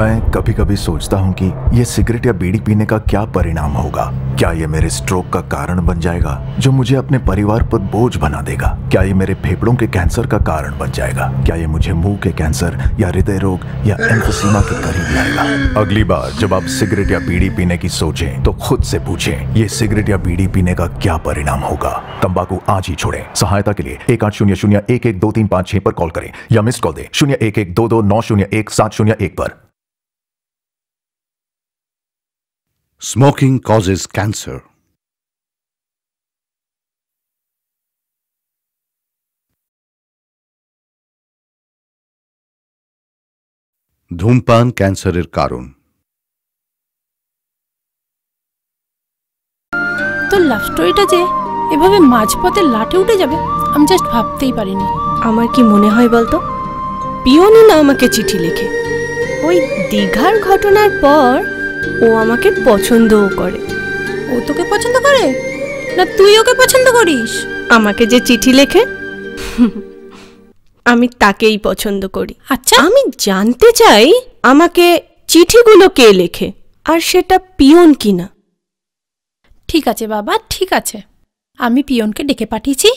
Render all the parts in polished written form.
मैं कभी कभी सोचता हूँ कि ये सिगरेट या बीड़ी पीने का क्या परिणाम होगा। क्या ये मेरे स्ट्रोक का कारण बन जाएगा जो मुझे अपने परिवार पर बोझ बना देगा? क्या ये मेरे फेफड़ों के कैंसर का कारण बन जाएगा? क्या ये मुझे मुंह के कैंसर या हृदय रोग या एम्फीसीमा के करीब लाएगा? अगली बार जब आप सिगरेट या बीड़ी पीने की सोचें तो खुद से पूछें, ये सिगरेट या बीड़ी पीने का क्या परिणाम होगा? तंबाकू आज ही छोड़ें। सहायता के लिए 1800-112356 पर कॉल करें या मिस्ड कॉल दें 01122901-701 पर। Smoking causes cancer. ধূমপান ক্যান্সারের কারণ। তো লাভ স্টোরিটা যে এভাবে মাঝপথে লাটে উঠে যাবে আমি জাস্ট ভাবতেই পারিনি। আমার কি মনে হয় বলতো, পিওনি না আমাকে চিঠি লেখে। ওই দীঘার ঘটনার পর ও আমাকে পছন্দও করে। ও তোকে পছন্দ করে না তুই ওকে পছন্দ করিস? আমাকে যে চিঠি লেখে আমি তাকেই পছন্দ করি। আচ্ছা, আমি জানতে চাই আমাকে চিঠিগুলো কে লেখে আর সেটা পিয়ন কিনা। ঠিক আছে বাবা, ঠিক আছে, আমি পিয়নকে ডেকে পাঠিয়েছি,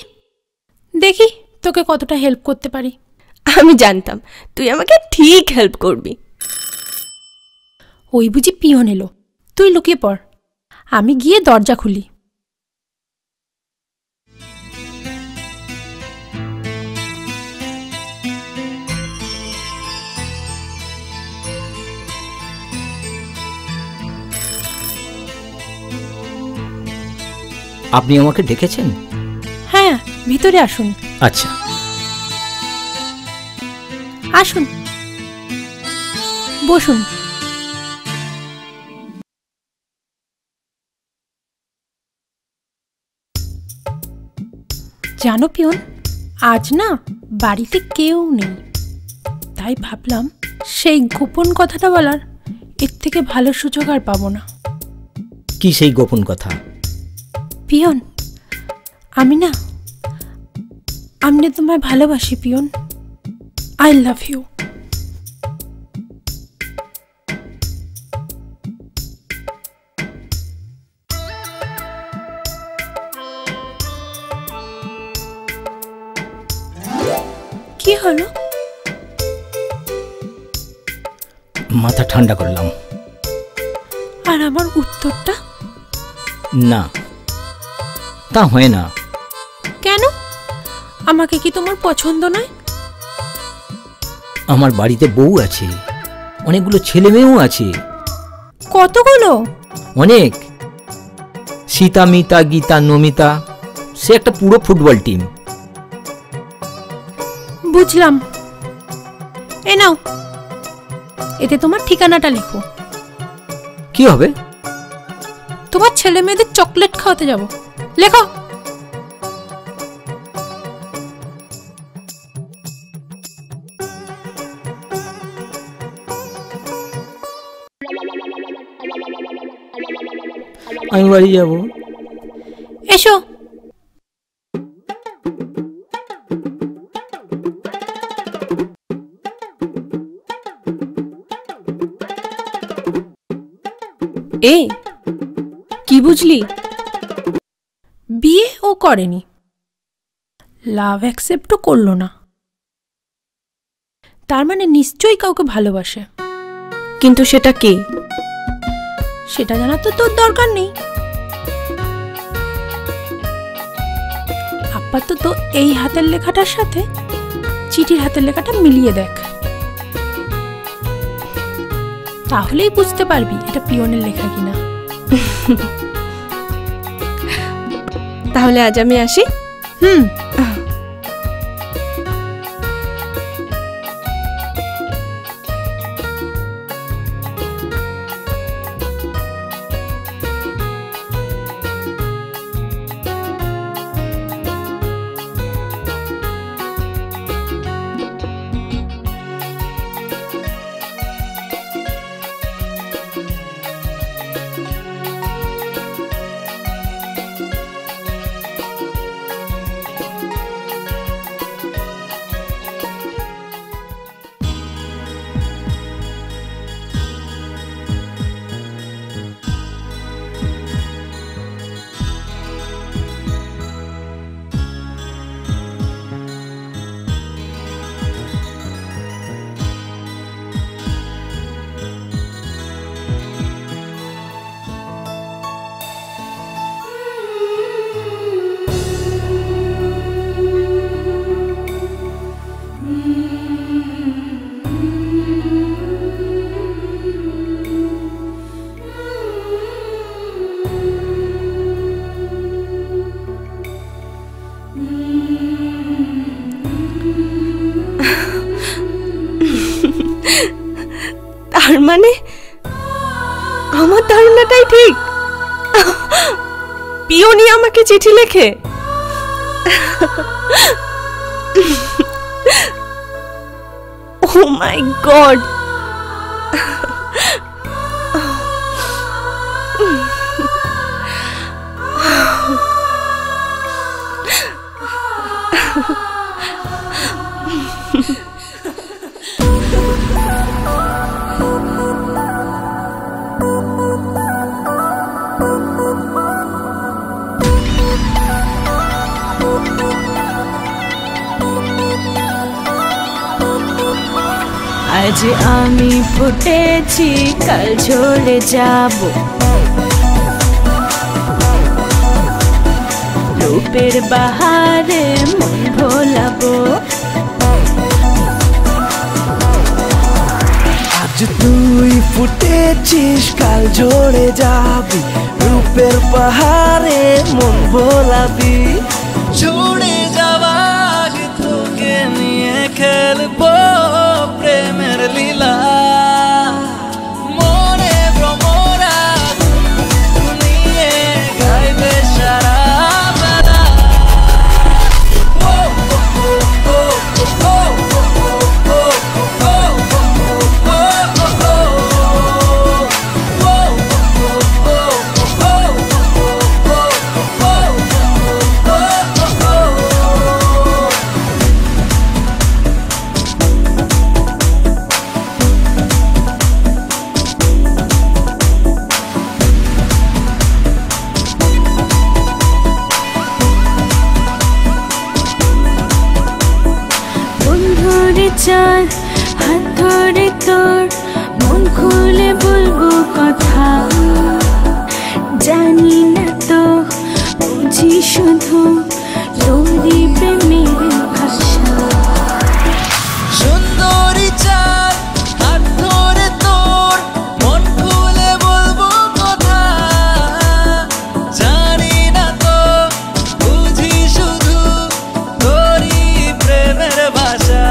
দেখি তোকে কতটা হেল্প করতে পারি। আমি জানতাম তুই আমাকে ঠিক হেল্প করবি। ওই বুঝি পিয়ন এলো, তুই লুকিয়ে পড়, আমি গিয়ে দরজা খুলি। আপনি আমাকে ডেকেছেন? হ্যাঁ, ভিতরে আসুন। আচ্ছা আসুন, বসুন। জানো পিয়ন, আজ না বাড়িতে কেউ নেই, তাই ভাবলাম সেই গোপন কথাটা বলার এর থেকে ভালো সুযোগ আর পাবো না। কি সেই গোপন কথা? পিয়ন, আমি না তোমায় ভালোবাসি পিয়ন, আই লাভ ইউ। কি হলো? মাথা ঠান্ডা করলাম। আর আমার উত্তরটা? না, তা হয় না। কেন? আমাকে কি তোমার পছন্দ নয়? আমার বাড়িতে বউ আছে, অনেকগুলো ছেলে মেয়েও আছে। কতগুলো? অনেক। সীতা, মিতা, গীতা, নমিতা, সে একটা পুরো ফুটবল টিম। বুঝলাম, এ নাও, এতে তোমার ঠিকানাটা লেখো। কি হবে? তোমার ছেলে মেয়েদের চকলেট খাওয়াতে যাব, লেখো। আমি বাড়ি যাব। এসো। এ কি বুঝলি? বিয়ে ও করেনি, লাভ অ্যাকসেপ্টও করলো না, তার মানে নিশ্চয়ই কাউকে ভালোবাসে। কিন্তু সেটা কে? সেটা জানা তো তোর দরকার নেই। আপাতত এই হাতের লেখাটার সাথে চিঠির হাতের লেখাটা মিলিয়ে দেখ, তাহলেই বুঝতে পারবি এটা পিয়নের লেখা কিনা। তাহলে আজ আমি আসি। হুম। তার মানে আমার ধারণাটাই ঠিক, পিওনি আমাকে চিঠি লেখে। ও মাই গড! আজ আমি ফুটেছি, কাল ঝরে যাব, রূপের বাহারে মন ভোলাবো। আজ তুই ফুটেছিস, কাল ঝরে যাবি, রূপের পাহাড়ে মন ভোলাবি। ঝরে যাওয়া তোকে নিয়ে খেলবো প্রেমের লীলা, মনে ভ্রমরা নিয়ে গাইবে সারা বেলা। চাঁদ হাত ধরে তোর, মন খুলে বলবো কথা, জানি না তো বুঝি শুধু তোরই প্রেমের ভাষা। সুন্দরী চাঁদ হাত ধরে তোর, মন খুলে বলবো কথা, জানি না তো বুঝি শুধু তোরই প্রেমের ভাষা।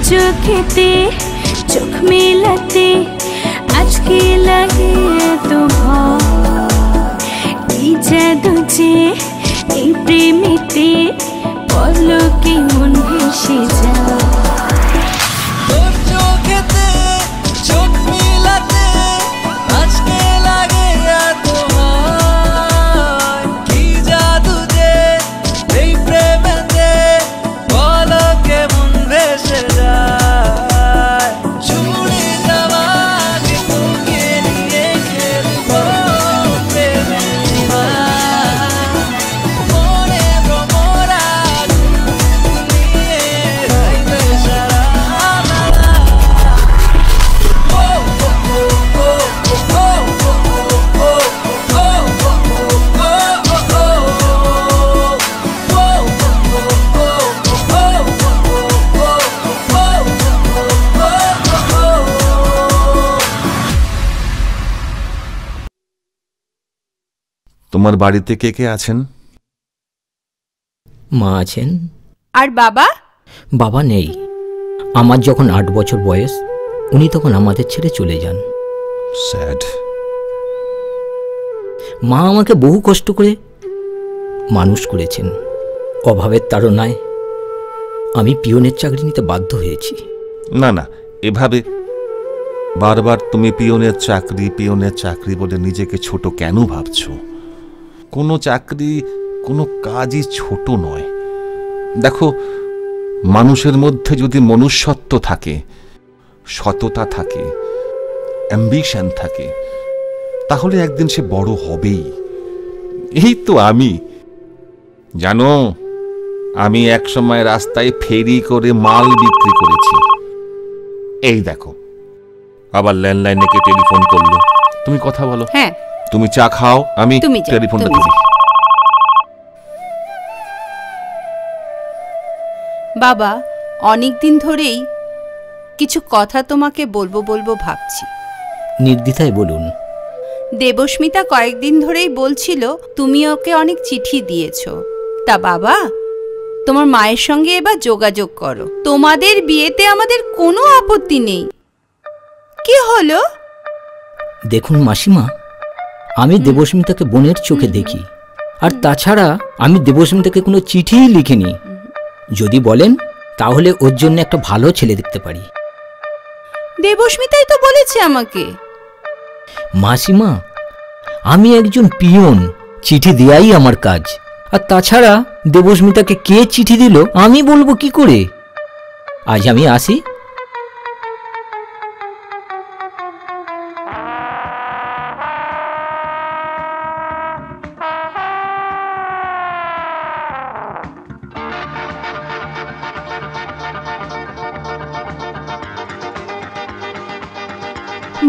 চোখেতে চোখ মেলাতে আজকে লাগে তো কি জাদু যে এই প্রেমেতে, পলকে মন ভেসে যায়। চোখেতে চোখ মিলাতে আজকে লাগে তোমার, কি জাদু যে এই প্রেমেতে, পলকে মন ভেসে যায়। ছুড়ে যাওয়া তোকে নিয়ে খেলবো প্রেমের লীলা, মনে ভ্রমরা নিয়ে গাইবে সারা বেলা। তোমার বাড়িতে কে কে আছেন? মা আছেন। আর বাবা? বাবা নেই। আমার যখন 8 বছর বয়স, উনি তখন আমাদের ছেড়ে চলে যান। স্যাড। মা আমাকে বহু কষ্ট করে মানুষ করেছেন। অভাবের তাড়নায় আমি পিয়নের চাকরি নিতে বাধ্য হয়েছি। না না, এভাবে বারবার তুমি পিয়নের চাকরি বলে নিজেকে ছোট কেন ভাবছো? কোনো চাকরি, কোনো কাজই ছোট নয়। দেখো, মানুষের মধ্যে যদি মনুষ্যত্ব থাকে, সততা থাকে, অ্যাম্বিশন থাকে, তাহলে একদিন সে বড় হবেই। এই তো আমি, জানো, আমি একসময় রাস্তায় ফেরি করে মাল বিক্রি করেছি। এই দেখো, আবার ল্যান্ডলাইনে কে টেলিফোন করলো। তুমি কথা বলো। হ্যাঁ, তুমি চা খাও, আমি তুমি যাও, টেলিফোনটা তুমি করি। বাবা, অনেক দিন ধরেই কিছু কথা তোমাকে বলবো বলবো ভাবছি। নির্দ্বিধায় বলুন। দেবস্মিতা কয়েকদিন ধরেই বলছিল তুমি ওকে অনেক চিঠি দিয়েছো। তা বাবা, তোমার মায়ের সঙ্গে এবার যোগাযোগ করো। তোমাদের বিয়েতে আমাদের কোনো আপত্তি নেই। কি হলো? দেখুন মাসিমা, আমি দেবস্মিতাকে বোনের চোখে দেখি, আর তাছাড়া আমি দেবস্মিতাকে কোনো চিঠিই লিখিনি। যদি বলেন তাহলে ওর জন্য একটা ভালো ছেলে দেখতে পারি। দেবস্মিতাই তো বলেছে আমাকে। মাসিমা, আমি একজন পিয়ন, চিঠি দেয়াই আমার কাজ। আর তাছাড়া দেবস্মিতাকে কে চিঠি দিল আমি বলবো কি করে? আজ আমি আসি।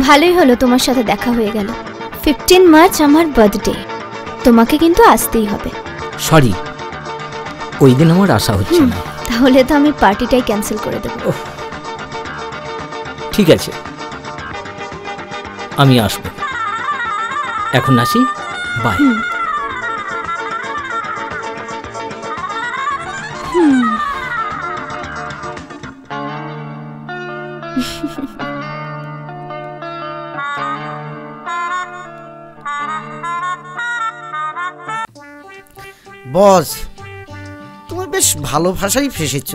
ভালোই হলো তোমার সাথে দেখা হয়ে গেল। 15 মার্চ আমার বার্থডে, তোমাকে কিন্তু আসতেই হবে। সরি, ওই দিন আমার আশা হচ্ছে না। তাহলে তো আমি পার্টিটাই ক্যান্সেল করে দেব। ঠিক আছে, আমি আসবো। এখন আসি, বাই। বস, তুমি বেশ ভালো ভাষায় ফেসেছ।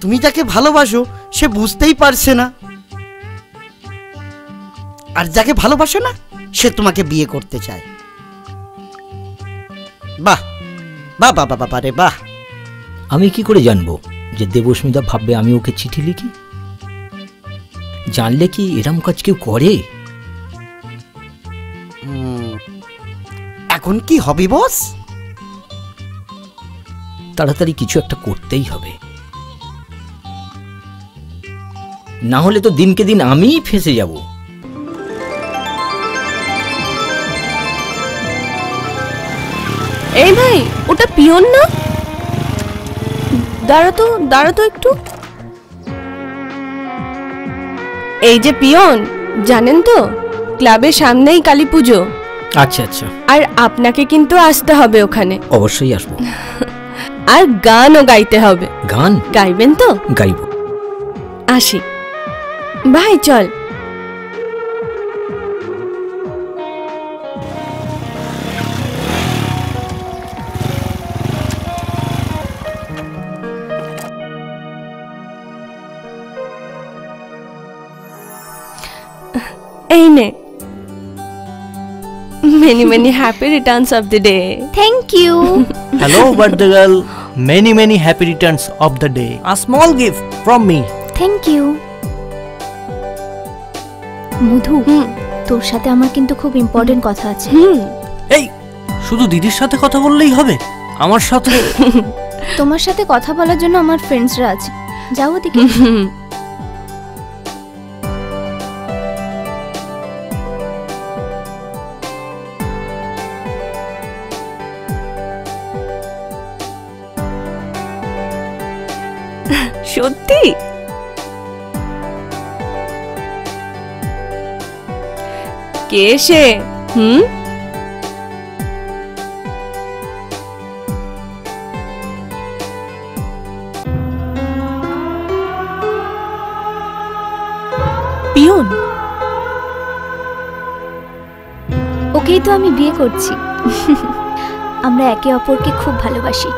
তুমি যাকে ভালোবাসো সে বুঝতেই পারছে না, আর যাকে ভালোবাসো না সে তোমাকে বিয়ে করতে চায়। বাহ বাহ বাহ বাহ বাহ রে বাহ। আমি কি করে জানবো যে দেবস্মিতা ভাববে আমি ওকে চিঠি লিখি? জানলে কি এরম কাজ কেউ করে? এখন কি হবে বস? তাড়াতাড়ি কিছু একটা করতেই হবে, না হলে তো দিনকে দিন আমিই ফেঁসে যাব। এই ভাই, ওটা পিয়ন না? দাঁড়া তো একটু। এই যে পিয়ন, জানেন তো ক্লাবের সামনেই কালী পুজো। আচ্ছা আচ্ছা, আর আপনাকে কিন্তু আসতে হবে ওখানে। অবশ্যই আসবো। আর গানও গাইতে হবে। গান গাইবেন তো? গাইব। আসি ভাই, চল। এই নে, many happy returns of the day. Thank you. Hello birthday girl, many happy returns of the day. A small gift from me. Thank you. মধু, তোর সাথে আমার কিন্তু খুব ইম্পর্টেন্ট কথা আছে। এই, শুধু দিদির সাথে কথা বললেই হবে? আমার সাথে? তোমার সাথে কথা বলার জন্য আমার ফ্রেন্ডসরা আছে, যাও ওদিকে। সত্যি? কে সে? পিয়ন? ওকেই তো আমি বিয়ে করছি। আমরা একে অপরকে খুব ভালোবাসি।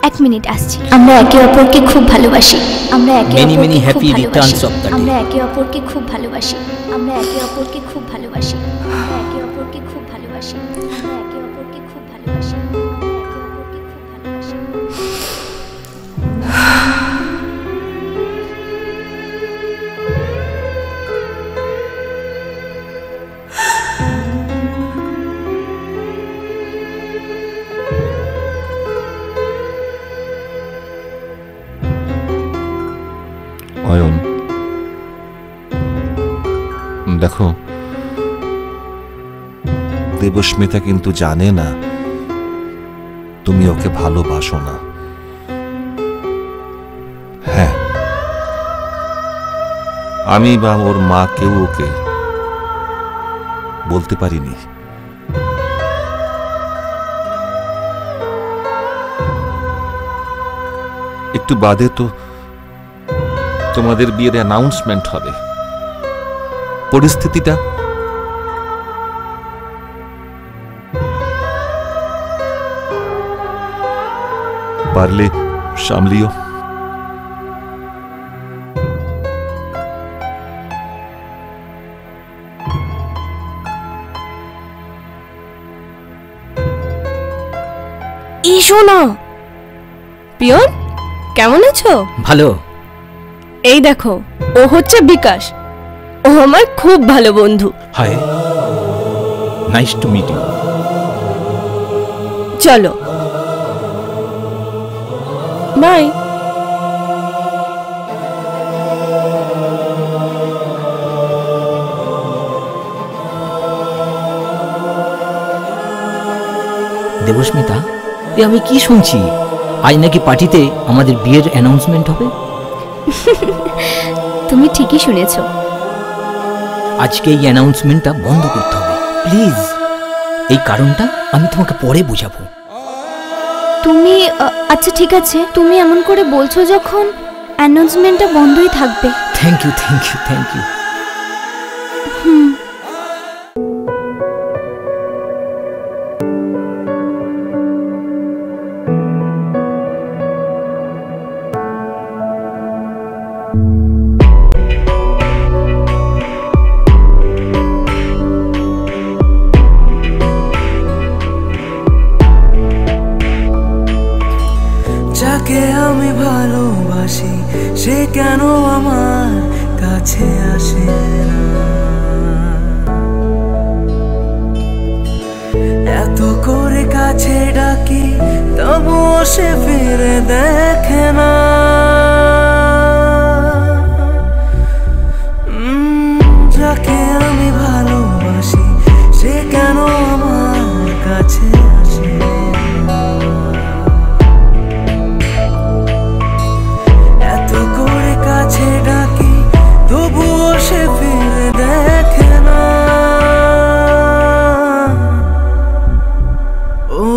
এক মিনিট আসছি। আমরা একে অপরকে খুব ভালোবাসি। আমরা একে many happy returns of the day. আমরা একে অপরকে খুব ভালোবাসি। আমরা একে অপরকে খুব ভালোবাসি। আমরা একে অপরকে খুব ভালোবাসি। আমরা একে অপরকে খুব ভালোবাসি। আমরা একে অপরকে খুব নয়ন, দেখো দেবস্মিতা কিন্তু জানে না তুমি ওকে ভালোবাসো না। হ্যাঁ, আমি বা ওর মা কেউ ওকে বলতে পারিনি। একটু বাদে তো তোমাদের বিয়ের অ্যানাউন্সমেন্ট হবে। পরিস্থিতিটা পারলে সামলিও। এসো না। পিয়ন, কেমন আছো? ভালো। এই দেখো, ও হচ্ছে বিকাশ, ও আমার খুব ভালো বন্ধু। Hi, nice to meet you. চলো বাই। দেবস্মিতা, এ আমি কি শুনছি? আজ নাকি পার্টিতে আমাদের বিয়ের অ্যানাউন্সমেন্ট হবে। তুমি ঠিকই শুনেছো। আজকে এই অ্যানাউন্সমেন্টটা বন্ধ করতে হবে প্লিজ। এই কারণটা আমি তোমাকে পরে বোঝাবো। তুমি আচ্ছা ঠিক আছে, তুমি এমন করে বলছো যখন, অ্যানাউন্সমেন্টটা বন্ধই থাকবে। Thank you, thank you, thank you. যাকে আমি ভালোবাসি সে কেন আমার কাছে আসে না? এত করে কাছে ডাকি তবুও সে ফিরে দেখে না। যাকে আমি ভালোবাসি সে কেন আমার কাছে আসে না? এত করে কাছে ডাকি তবুও সে ফিরে দেখে না। ও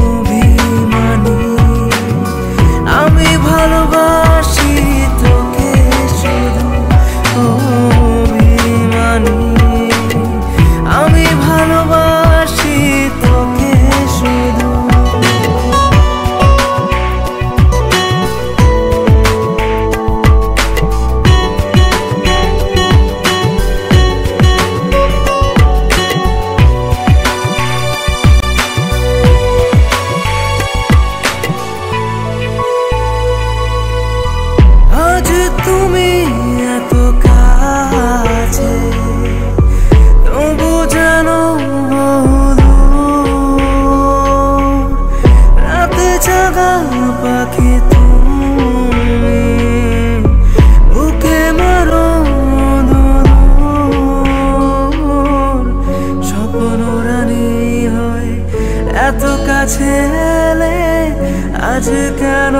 অভিমানী, আমি ভালোবাসি তোকে শুধু। ও অভিমানী, আমি ভালোবাসি তোকে শুধু। আজ তুমি এত কাছে তবু জানো রাতে জাগা পাখি তুমি বুকে মারো স্বপ্ন রানী হয় এত কাছে এলে আজ কেন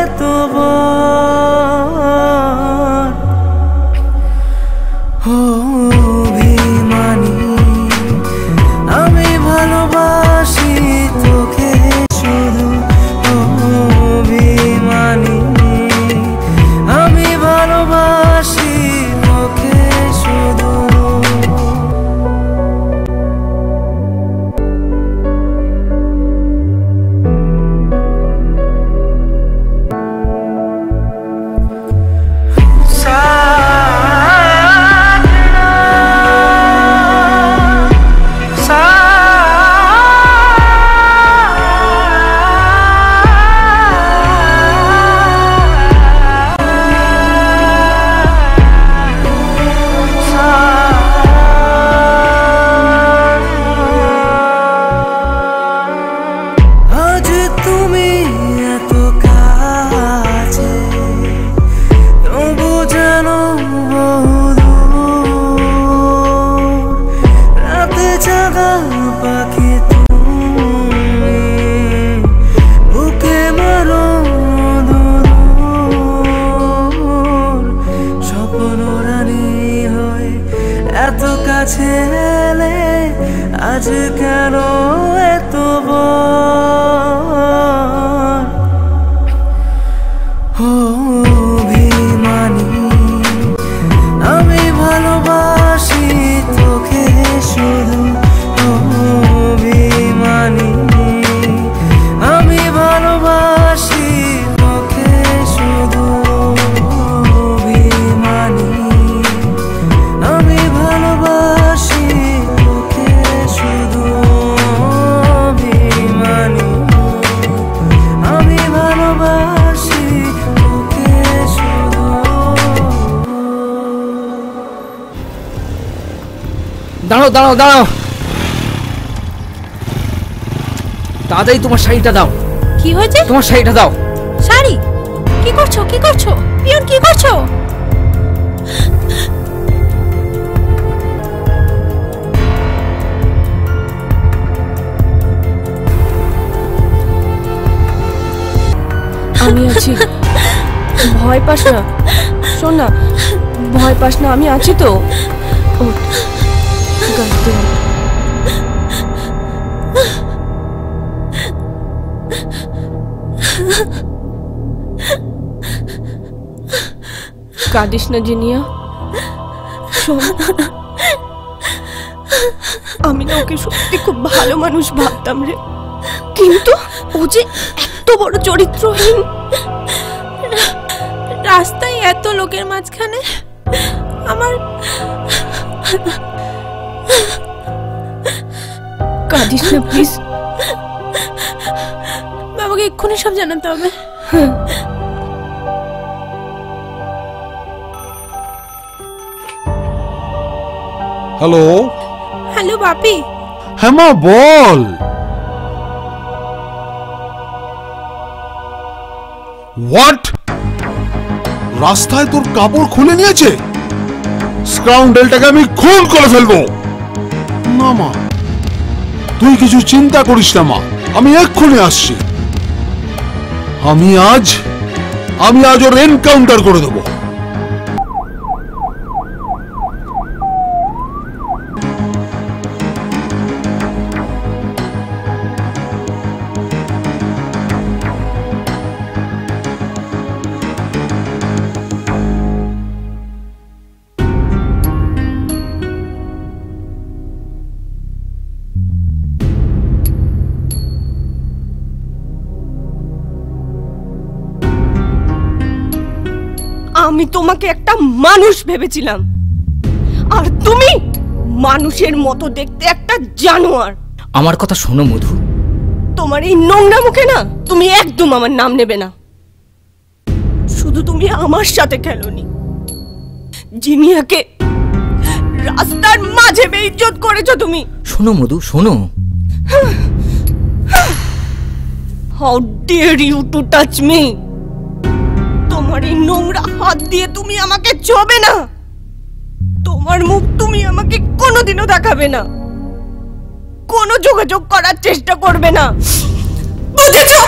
এত অভিমানী, আমি ভালোবাসি তোকে শুধু। অভিমানী, আমি ভালোবাসি তোকে শুধু। দাঁড়াও দাঁড়াও দাঁড়াও, তাড়াতাড়ি তোমার শাড়িটা দাও। কি হয়েছে? তোমার শাড়িটা দাও। শাড়ি? কি করছো কি করছো পিয়ন, কি করছো? আমি আছি, ভয় পাস না। শোন না, ভয় পাস না, আমি আছি তো। ওঠ, গাড়ি দে। কাঁদিস না জিনিয়া, শোন, আমি না ওকে সত্যি খুব ভালো মানুষ ভাবতাম রে, কিন্তু ও যে এত বড় চরিত্রহীন। রাস্তায় এত লোকের মাঝখানে আমার। কাঁদিস না প্লিজ, বাবাকে এক্ষুনি সব জানাতে হবে। হ্যালো। হ্যালো বাপি। হ্যাঁ মা, বল। হোয়াট? রাস্তায় তোর কাপড় খুলে নিয়েছে? স্কাউন্ডেলটাকে আমি খুন করে ফেলবো। না মা, তুই কিছু চিন্তা করিস না মা, আমি এক্ষুনি আসছি। আমি আজ ওর এনকাউন্টার করে দেবো। আমি তোমাকে একটা মানুষ ভেবেছিলাম, আর তুমি মানুষের মতো দেখতে একটা জানোয়ার। আমার কথা শোনো মধু, তোমার এই নোংরা মুখে না তুমি একদম আমার নাম নেবে না। শুধু তুমি আমার সাথে খেলোনি, জিনিয়াকে রাস্তার মাঝে বেইজ্জত করেছো তুমি। শোনো মধু, শোনো। How dare you to touch me. তোমার এই নোংরা হাত দিয়ে তুমি আমাকে ছোঁবে না। তোমার মুখ তুমি আমাকে কোনোদিনও দেখাবে না, কোনো যোগাযোগ করার চেষ্টা করবে না, বুঝেছো?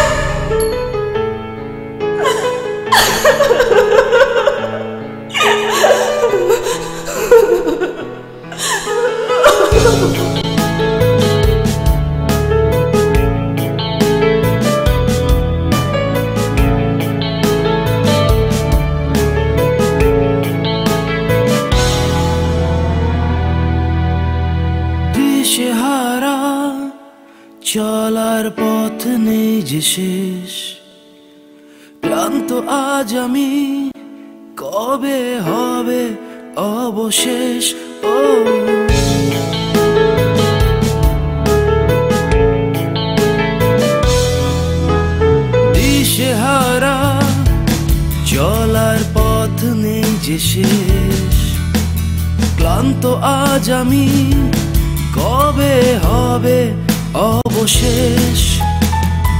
দিশেহারা চলার পথ নেই যে শেষ, ক্লান্ত আজ আমি, কবে হবে অবশেষ। ও দিশেহারা চলার পথ নেই যে শেষ, ক্লান্ত আজ আমি, কবে হবে অবশেষ।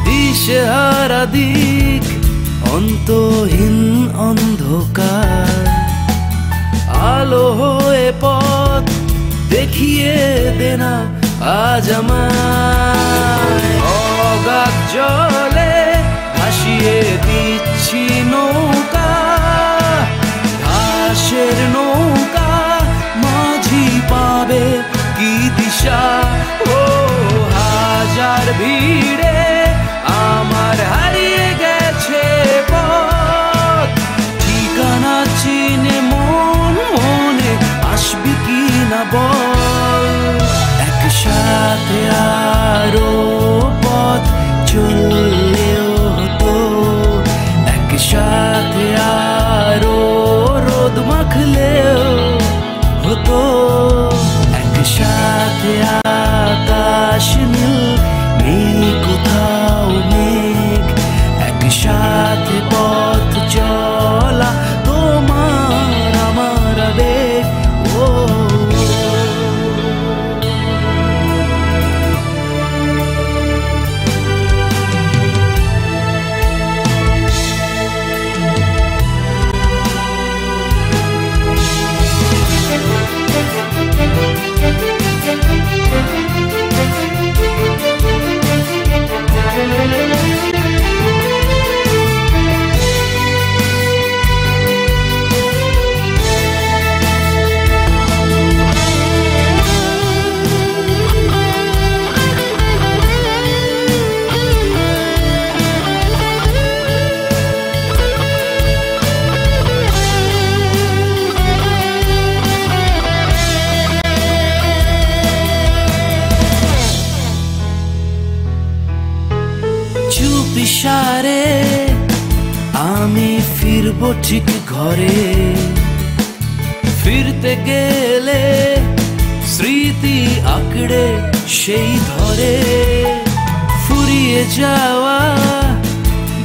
দিশেহারা দিক, অন্তহীন অন্ধকার, আলো হয়ে পথ দেখিয়ে দেনা আজ আমায়। অগাধ জলে ভাসিয়ে দিচ্ছি নৌকা, ঘাসের নৌকা, মাঝি পাবে কি দিশা। ও হাজার ভিড়ে আমার হারিয়ে গেছে পথ, ঠিকানা চিনে মন মনে আসবি কি না বল। একসাথে আরো পথ চললেও হতো, একসাথে আরো রোদ মাখলেও হতো, একসাথে আকাশ নীল নেই কোথাও। আমি ফিরবো ঠিক ঘরে, ফিরতে গেলে স্মৃতি আঁকড়ে সেই ধরে, ফুরিয়ে যাওয়া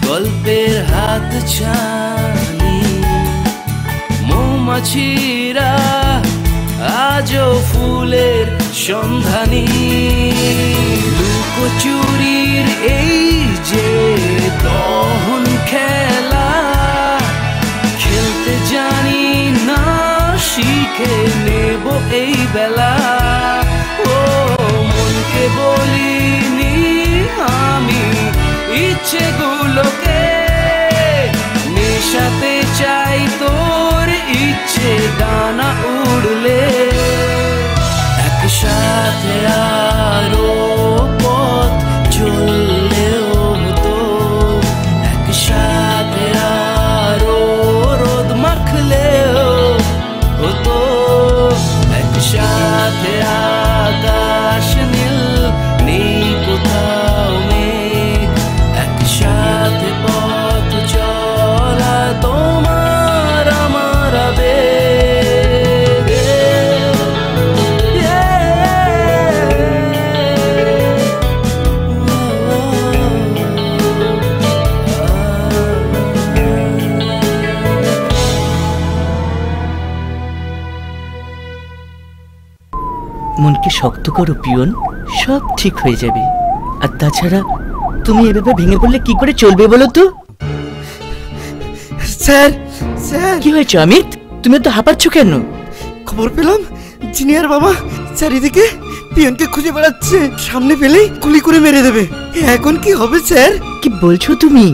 গল্পের হাত ছানি, মৌমাছিরা আজও ফুলের সন্ধানী, লুকোচুরির এই যে দহন খেলা, খেলতে জানি না শিখে নেব এই বেলা। ও মনকে বলিনি আমি ইচ্ছেগুলোকে, নেশাতে চাই তোর ইচ্ছে ডানা উড়লে, একসাথে আরো পথ চললেও হতো, একসাথে আরো রোদ মাখলেও হতো, একসাথে আকাশ নীল নেই কোথাও মেঘ, একসাথে পথ চলা তোমার আমার আবেগে। মনকে শক্ত করো পিয়ন, সব ঠিক হয়ে যাবে। আর তাছাড়া তুমি এভাবে ভেঙে পড়লে কি করে চলবে বলো তো? স্যার স্যার কি হয়েছে অমিত, তুমি তো হাঁপাচ্ছ কেন? খবর পেলাম জিনিয়ার বাবা চারিদিকে পিয়নকে খুঁজে বেড়াচ্ছে, সামনে পেলেই গুলি করে মেরে দেবে। এখন কি হবে স্যার? কি বলছো তুমি?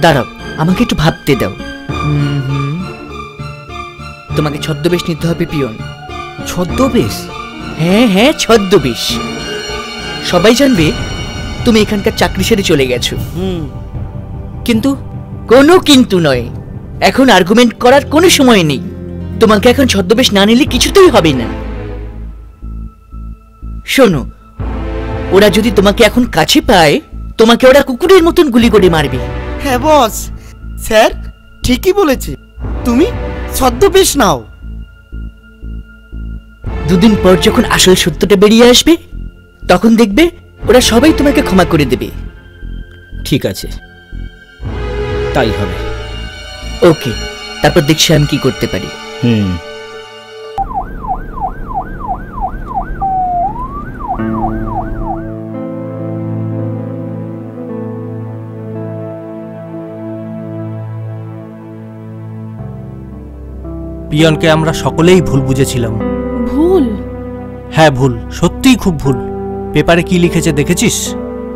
দাঁড়াও, আমাকে একটু ভাবতে দাও। তোমাকে ছদ্মবেশ নিতে হবে পিয়ন। ছদ্মবেশ? হ্যাঁ হ্যাঁ, ছদ্মবেশ। সবাই জানবে তুমি এখানকার চাকরি ছেড়ে চলে গেছো। কিন্তু কোনো কিন্তু নয়, এখন আর্গুমেন্ট করার কোনো সময় নেই। তোমাকে এখন ছদ্মবেশ না নিলে কিছুতেই হবে না। শোনো, ওরা যদি তোমাকে এখন কাছে পায়, তোমাকে ওরা কুকুরের মতন গুলি করে মারবে। হ্যাঁ বস, স্যার ঠিকই বলেছে, তুমি ছদ্মবেশ নাও। দুদিন পর যখন আসল সত্যটা বেরিয়ে আসবে, তখন দেখবে ওরা সবাই তোমাকে ক্ষমা করে দেবে। ঠিক আছে, তাই হবে। ওকে, তারপর দেখছি আমি কি করতে পারি। পিয়নকে আমরা সকলেই ভুল বুঝেছিলাম। ভুল? হ্যাঁ ভুল, সত্যিই খুব ভুল। পেপারে কি লিখেছে দেখেছিস?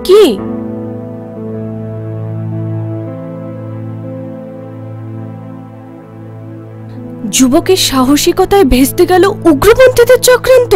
কি? যুবকের সাহসিকতায় ভেস্তে গেল উগ্রপন্থীদের চক্রান্ত।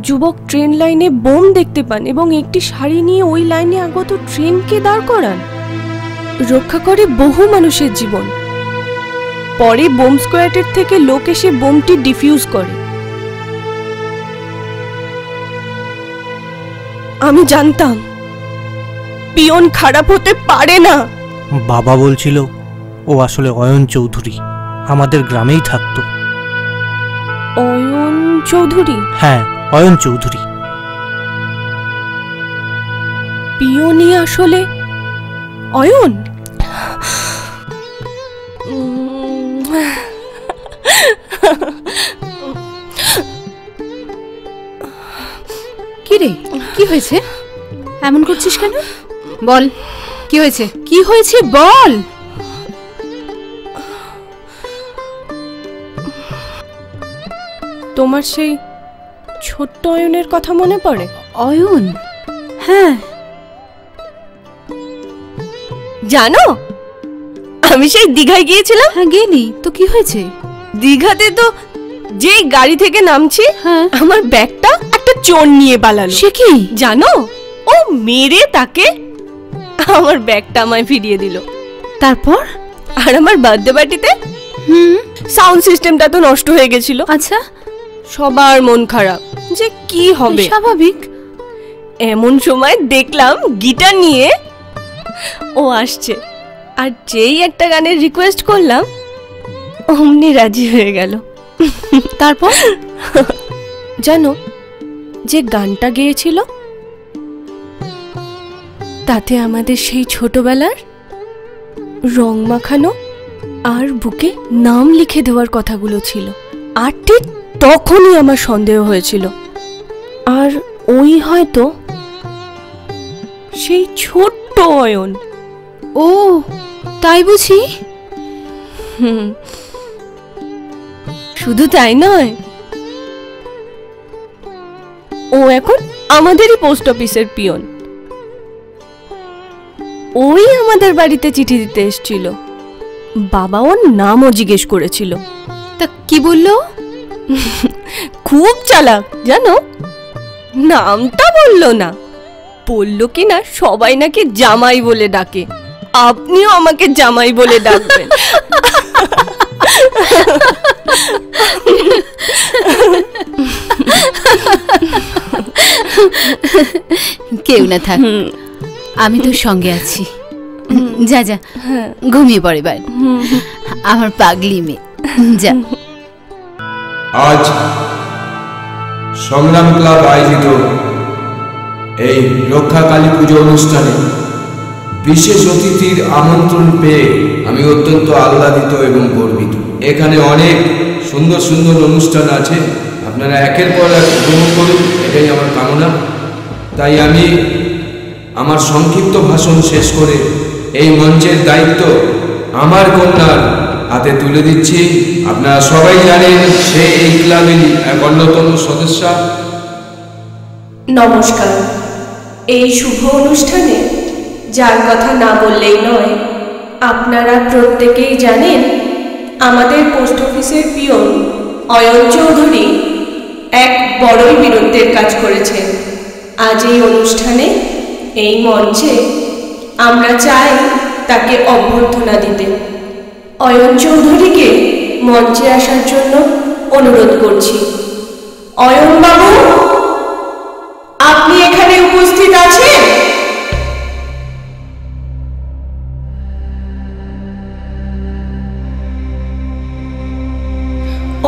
যুবক ট্রেন লাইনে বোম দেখতে পান এবং একটি শাড়ি নিয়ে ওই লাইনে আগত ট্রেনকে দাঁড় করান, রক্ষা করে বহু মানুষের জীবন। পরে বোম স্কোয়াডের থেকে লোক এসে বোমটি ডিফিউজ করে। আমি জানতাম পিয়ন খারাপ হতে পারে না। বাবা বলছিল ও আসলে অয়ন চৌধুরী, আমাদের গ্রামেই থাকতো। অয়ন চৌধুরী? হ্যাঁ, অয়ন চৌধুরী। পিয়নি আসলে অয়ন? কি রে, কি হয়েছে? এমন করছিস কেন? বল, কি হয়েছে? কি হয়েছে বল। তোমার সেই ছোট্ট অয়নের কথা মনে পড়ে? অয়ন? হ্যাঁ। জানো, আমি সেই দীঘায় গিয়েছিলাম। হ্যাঁ, গেলি তো? কি হয়েছে? দীঘাতে তো যেই গাড়ি থেকে নামছি, আমার ব্যাগটা একটা চোর নিয়ে পালালো। সে কি জানো? ও মেরে তাকে আমার ব্যাগটা আমায় ফিরিয়ে দিল। তারপর? আর আমার বার্থডে পার্টিতে সাউন্ড সিস্টেমটা তো নষ্ট হয়ে গেছিল। আচ্ছা। সবার মন খারাপ, যে কি হবে। স্বাভাবিক। এমন সময় দেখলাম গিটার নিয়ে ও আসছে, আর যেই একটা গানের রিকোয়েস্ট করলাম অমনি রাজি হয়ে গেল। তারপর? জানো, যে গানটা গেয়েছিল তাতে আমাদের সেই ছোটবেলার রং মাখানো আর বুকে নাম লিখে দেওয়ার কথাগুলো ছিল। আর ঠিক তখনই আমার সন্দেহ হয়েছিল, আর ওই হয়তো সেই ছোট্ট অয়ন। ও তাই বুঝি? শুধু তাই নয়, ও এখন আমাদেরই পোস্ট অফিসের পিয়ন। ওই আমাদের বাড়িতে চিঠি দিতে এসেছিল। বাবা ওর নামও জিজ্ঞেস করেছিল। তা কি বললো? খুব চালাক জানো, নামটা বললো না, বললো কি না সবাই নাকি জামাই বলে ডাকে, আপনিও আমাকে জামাই বলে ডাকবেন। কেউ না থাক, আমি তোর সঙ্গে আছি। যা যা, ঘুমিয়ে পড়ে এবার, আমার পাগলি মেয়ে। যা। আজ সংগ্রাম ক্লাব আয়োজিত এই রক্ষা কালী পুজো অনুষ্ঠানে বিশেষ অতিথির আমন্ত্রণ পেয়ে আমি অত্যন্ত আহ্লাদিত এবং গর্বিত। এখানে অনেক সুন্দর সুন্দর অনুষ্ঠান আছে, আপনারা একের পর এক উপভোগ করুন, এটাই আমার কামনা। তাই আমি আমার সংক্ষিপ্ত ভাষণ শেষ করে এই মঞ্চের দায়িত্ব আমার কন্যার হাতে তুলে দিচ্ছি। আপনারা সবাই জানেন সে এই ক্লাবেরই এক অন্যতম সদস্য। নমস্কার। এই শুভ অনুষ্ঠানে যার কথা না বললেই নয়, আপনারা প্রত্যেকেই জানেন আমাদের পোস্ট অফিসের পিয়ন অয়ন চৌধুরী এক বড়ই বীরত্বের কাজ করেছেন। আজ এই অনুষ্ঠানে, এই মঞ্চে আমরা চাই তাকে অভ্যর্থনা দিতে। অয়ন চৌধুরীকে মঞ্চে আসার জন্য অনুরোধ করছি। অয়ন বাবু, আপনি এখানে উপস্থিত আছেন?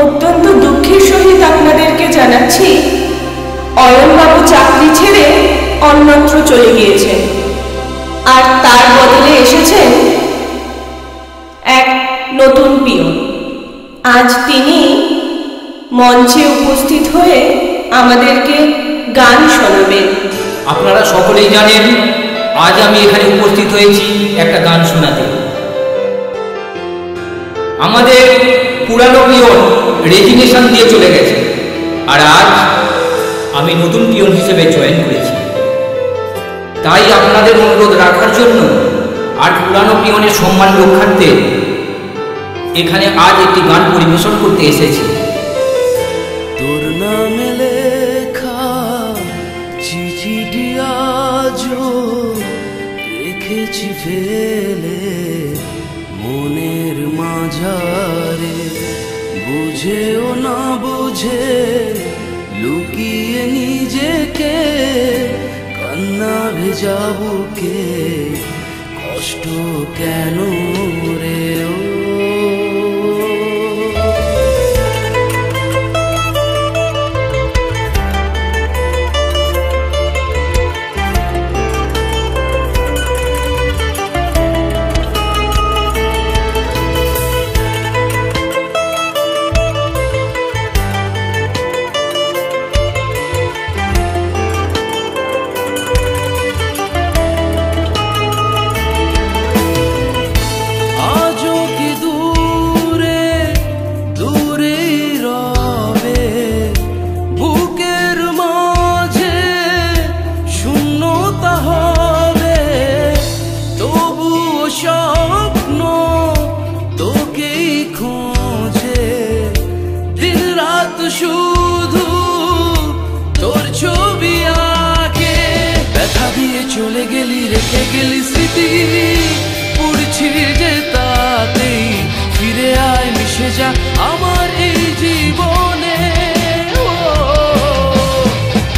অত্যন্ত দুঃখের সহিত আপনাদেরকে জানাচ্ছি, অয়নবাবু চাকরি ছেড়ে অন্যত্র চলে গিয়েছেন, আর তার বদলে এসেছেন এক নতুন পিয়ন। আজ তিনি মঞ্চে উপস্থিত হয়ে আমাদেরকে গান শোনাবেন। আপনারা সকলেই জানেন আজ আমি এখানে উপস্থিত হয়েছি একটা গান শোনাতে। আমাদের পুরানো পিয়ন রেজিগনেশন দিয়ে চলে গেছে, আর আজ আমি নতুন পিয়ন হিসেবে জয়েন করেছি। তাই আপনাদের অনুরোধ রাখার জন্য আর পুরানো পিয়নের সম্মান রক্ষার্থে এখানে আজ একটি গান পরিবেশন করতে এসেছি। তোর নামে লেখা চিঠিটি আজও রেখেছি ফেলে মনের মাঝারে, বুঝেও না বুঝে লুকিয়ে নিজেকে, কান্না ভেজা বুকে কষ্ট কেন রে ও স্বপ্ন তোকেই খোঁজে, দিন রাত শুধু তোর ছবি আঁকে। ব্যথা দিয়ে চলে গেলি, রেখে গেলি স্মৃতি, পড়ছি যে তাতেই। ফিরে আয়, মিশে যা আমার এই জীবনে।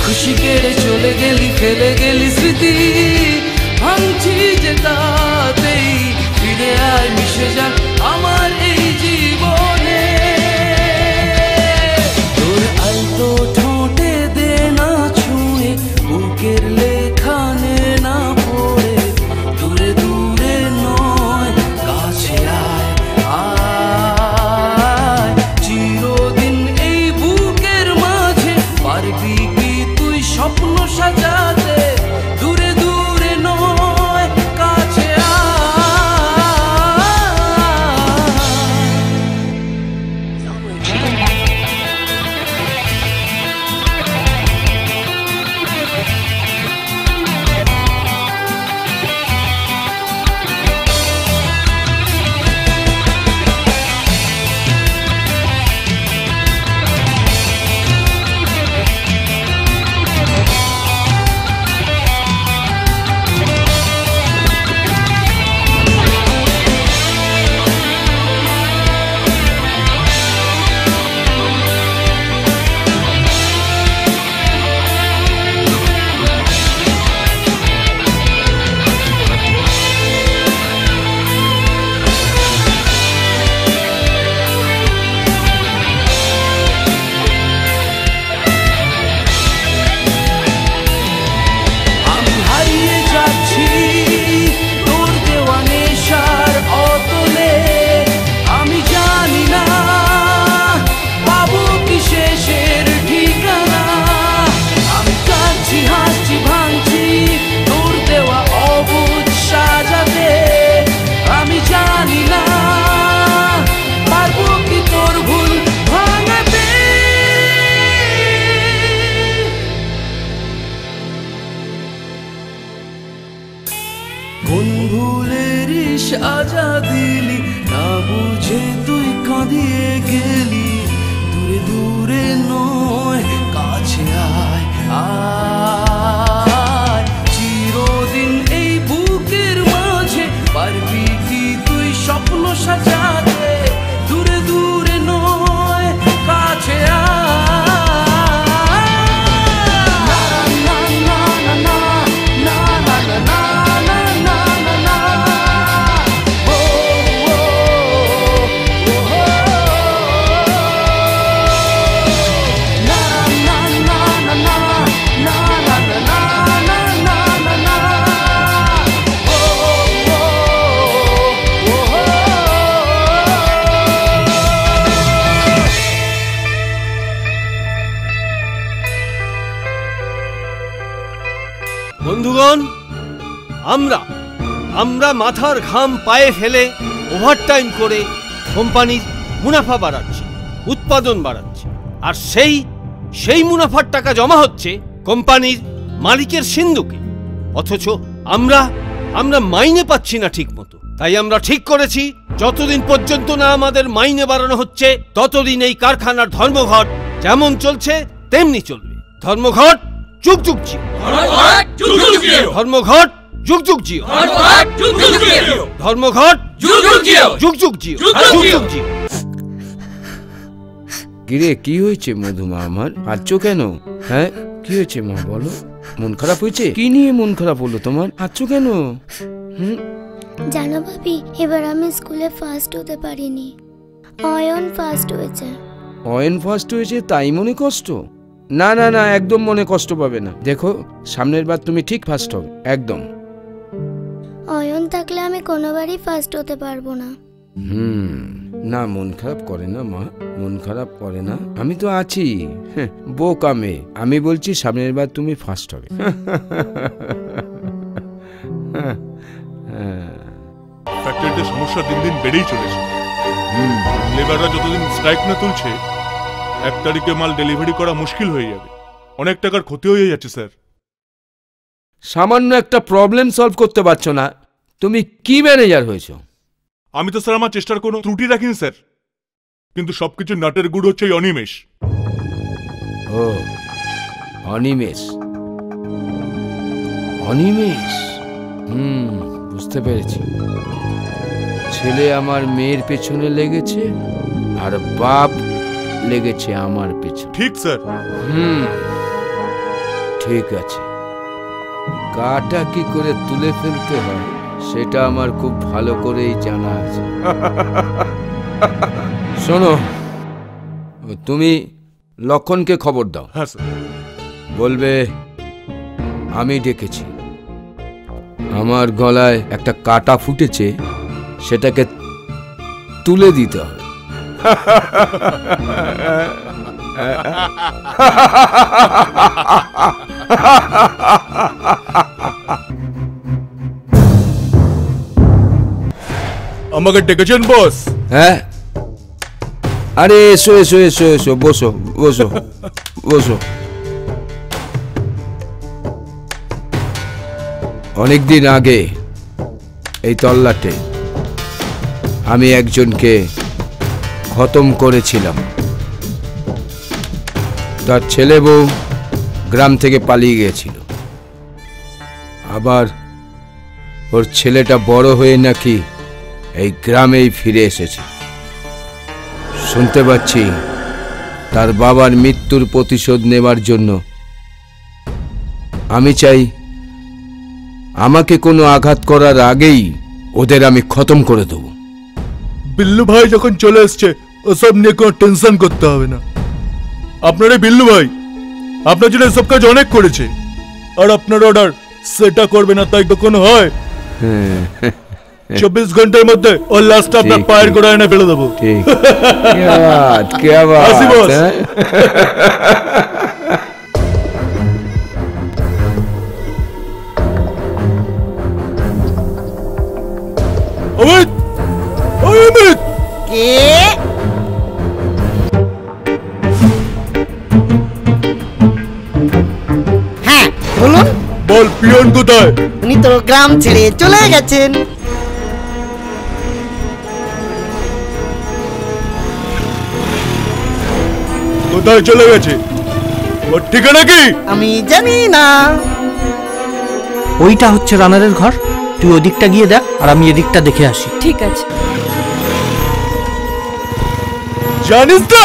খুশি কেড়ে চলে গেলি, ফেলে গেলি স্মৃতি, ভাঙছি যে তাতেই। ফিরে আয়, মিশে যা আমার এই জীবনে। তোর আলতো ঠোঁটে দে না ছুঁয়ে, বুকের লেখা নে না পড়ে। দূরে দূরে নয়, কাছে আয় আয়। চিরদিন এই বুকের মাঝে পারবি কি তুই স্বপ্ন সাজাতে? দূরে দূরে নয়, কাছে কোন ভুলেরই সাজা দিলি, না বুঝে তুই কাঁদিয়ে গেলি। দূরে দূরে নয়, কাছে আয় আয়। চিরদিন এই বুকের মাঝে পারবি কি তুই স্বপ্ন সাজাতে? দূরে দূরে নয়, কাছে বন্ধুগণ, আমরা মাথার ঘাম পায়ে ফেলে ওভারটাইম করে কোম্পানির মুনাফা বাড়াচ্ছি, উৎপাদন বাড়াচ্ছি, আর সেই মুনাফার টাকা জমা হচ্ছে কোম্পানির মালিকের সিন্ধুকে। অথচ আমরা মাইনে পাচ্ছি না ঠিক মতো। তাই আমরা ঠিক করেছি, যতদিন পর্যন্ত না আমাদের মাইনে বাড়ানো হচ্ছে ততদিন এই কারখানার ধর্মঘট যেমন চলছে তেমনি চলবে। ধর্মঘট যুগ যুগ জিও, ধর্মঘট যুগ যুগ জিও, ধর্মঘট যুগ যুগ জিও, যুগ যুগ জিও, যুগ যুগ জিও। কিরে, কি হয়েছে মধুমা আমার? হাঁচছো কেন? হ্যাঁ, কি হয়েছে মা বলো? মন খারাপ হয়েছে? কি নিয়ে মন খারাপ হলো তোমার? হাঁচছো কেন? জানো ভাবি, এবার আমি স্কুলে ফার্স্ট হতে পারিনি। অয়ন ফার্স্ট হয়েছে। অয়ন ফার্স্ট হয়েছে তাই মনে কষ্ট? না না না, একদম মনে কষ্ট পাবে না। দেখো, সামনের বার তুমি ঠিক ফার্স্ট হবে, একদম। অয়ন থাকলে আমি কোনোবারই ফার্স্ট হতে পারবো না। না, মন খারাপ করে না মা, মন খারাপ করে না। আমি তো আছি, বোকা মেয়ে। আমি বলছি সামনের বার তুমি ফার্স্ট হবে। ফ্যাক্টরিতে সমস্যা দিন দিন বেড়েই চলেছে। লেবাররা যতদিন স্ট্রাইক না তুলছে 1 তারিখে মাল ডেলিভারি করা মুশকিল হয়ে যাবে। অনেক টাকার ক্ষতি হয়ে যাচ্ছে স্যার। সামান্য একটা প্রবলেম সলভ করতে পারছো না, তুমি কি ম্যানেজার হয়েছো? আমি তো স্যার আমার চেষ্টার কোনো ত্রুটি রাখিনি স্যার, কিন্তু সবকিছু নাটের গুড় হচ্ছে এই অনিমেষ। ও অনিমেষ, অনিমেষ, বুঝতে পেরেছি। ছেলে আমার মেয়ের পেছনে লেগেছে আর বাপ লেগেছে আমার পেছনে। ঠিক স্যার। ঠিক আছে, কাটা কি করে তুলে ফেলতে হয় সেটা আমার খুব ভালো করেই জানা আছে। শোনো, তুমি লক্ষণকে খবর দাও। হ্যাঁ স্যার। বলবে আমি ডেকেছি, আমার গলায় একটা কাটা ফুটেছে, সেটাকে তুলে দিতে হবে। আমাকে ডেকেছেন বস? হ্যাঁ। আরে এসো এসো এসো এসো, বসো বসো বসো। অনেকদিন আগে এই তল্লাটে আমি একজনকে খতম করেছিলাম। তার ছেলে বউ গ্রাম থেকে পালিয়ে গিয়েছিল, আবার ওর ছেলেটা বড় হয়ে নাকি এই গ্রামেই ফিরে এসেছে। শুনতে পাচ্ছি তার বাবার মৃত্যুর প্রতিশোধ নেবার জন্য। আমি চাই আমাকে কোনো আঘাত করার আগেই ওদের আমি খতম করে দেব। বিল্লু ভাই যখন চলে এসছে ওসব নিয়ে কোনো টেনশন করতে হবে না। আপনার বিল্লু ভাই আপনার জন্য সব কাজ অনেক করেছে, আর আপনার অর্ডার সেটা করবে না তাই তো কোনো হয়? 24 ঘন্টার মধ্যে ওর লাস্টটা আপনার পায়ের গোড়ায় এনে ফেলে দেবো। আসি বস। অমিত, অমিত কে? হ্যাঁ বলুন। বল পিয়ন কোথায়? উনি তো গ্রাম ছেড়ে চলে গেছেন। কোথায় চলে গেছে? ওর ঠিকানা কি? আমি জানি না। ওইটা হচ্ছে রানারের ঘর, তুই ওদিকটা গিয়ে দেখ আর আমি এদিকটা দেখে আসি। ঠিক আছে। জানিস না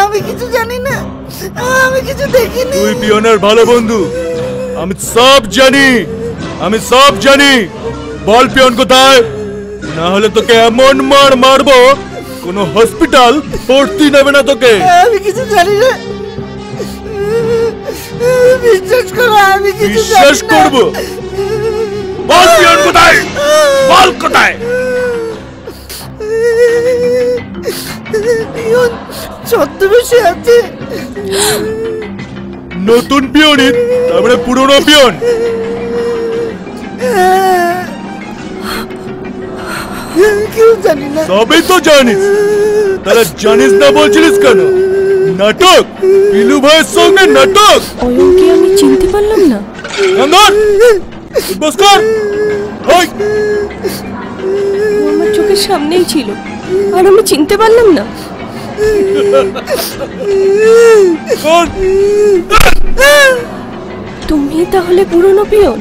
আমি কিছু জানি না, আমি কিছু দেখিনি। তুই পিয়নের ভালো বন্ধু, আমি সব জানি, আমি সব জানি। বল পিয়ন কোথায়, না হলে তোকে এমন মার মারবো কোনো হসপিটাল ভর্তি নেবে না তোকে। আমি কিছু জানি না, বিশ্বাস করো আমি কিছু বিশ্বাস করব। বল পিয়ন কোথায়, বল কোথায়? পিয়ন ছদ্মবেশে আছে। নতুন পিয়ন, তারপরে পুরনো পিয়ন। কেউ জানি না। সবই তো জানিস, তাহলে জানিস না বলছিলিস কেন? নাটক, পিলু ভাইয়ের সঙ্গে নাটক। অয়নকে আমি চিনতে পারলাম না। বস কর। ওই আমার চোখের সামনেই ছিল আর আমি চিনতে পারলাম না। তুমি তাহলে পুরনো পিয়ন?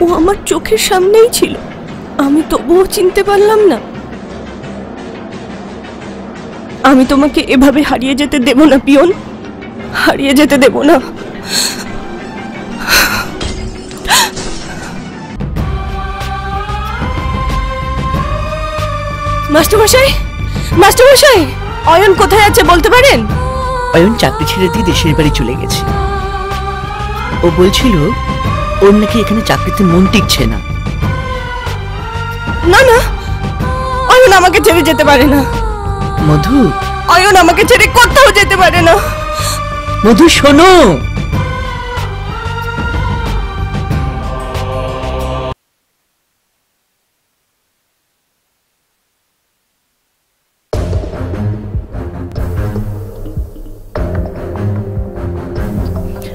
ও আমার চোখের সামনেই ছিল, আমি তবুও চিনতে পারলাম না। আমি তোমাকে এভাবে হারিয়ে যেতে দেব না পিয়ন, হারিয়ে যেতে দেব না। মাস্টারমশাই, মাস্টারমশাই, অয়ন কোথায় আছে বলতে পারেন? অয়ন চাকরি ছেড়ে দিয়ে দেশের বাড়ি চলে গেছে। ও বলছিল ওর নাকি এখানে চাকরিতে মন টিকছে না। না না, অয়ন আমাকে ছেড়ে যেতে পারে না। মধু, অয়ন আমাকে ছেড়ে কোথাও যেতে পারে না। মধু শোনো,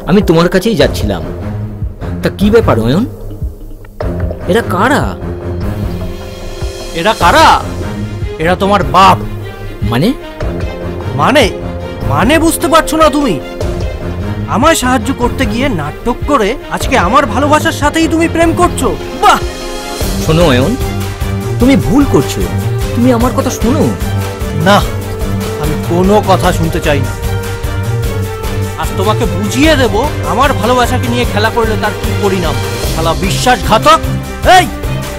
আমি তোমার কাছেই যাচ্ছিলাম। তা কি ব্যাপার অয়ন, এরা কারা? এরা কারা? এরা তোমার বাপ। মানে? মানে মানে বুঝতে পারছো না তুমি? আমায় সাহায্য করতে গিয়ে নাটক করে আজকে আমার ভালোবাসার সাথেই তুমি প্রেম করছো। বাহ! শোনো অয়ন, তুমি ভুল করছো। তুমি আমার কথা শোনো। না, আমি কোনো কথা শুনতে চাই না। আজ তোমাকে বুঝিয়ে দেব আমার ভালোবাসাকে নিয়ে খেলা করলে তার কি পরিণাম। শালা বিশ্বাসঘাতক! এই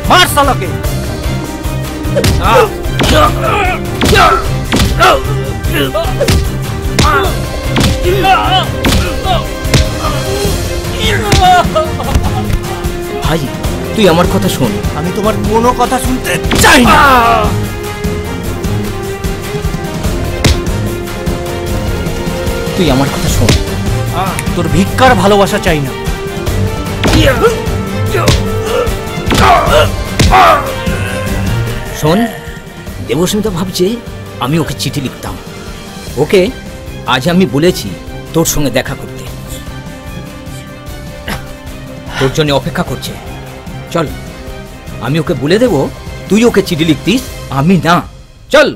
মার শালাকে! ভাই, তুই আমার কথা শোন। আমি তোমার কোনো কথা শুনতে চাই না। তুই আমার কথা শোন। তোর ভিক্ষার ভালোবাসা চাই না। শোন, দেবস্মিতা ভাবছে আমি ওকে চিঠি লিখতাম। ওকে আজ আমি বলেছি তোর সঙ্গে দেখা করতে। তোর জন্য অপেক্ষা করছে। চল, আমি ওকে বলে দেব তুই ওকে চিঠি লিখতিস, আমি না। চল।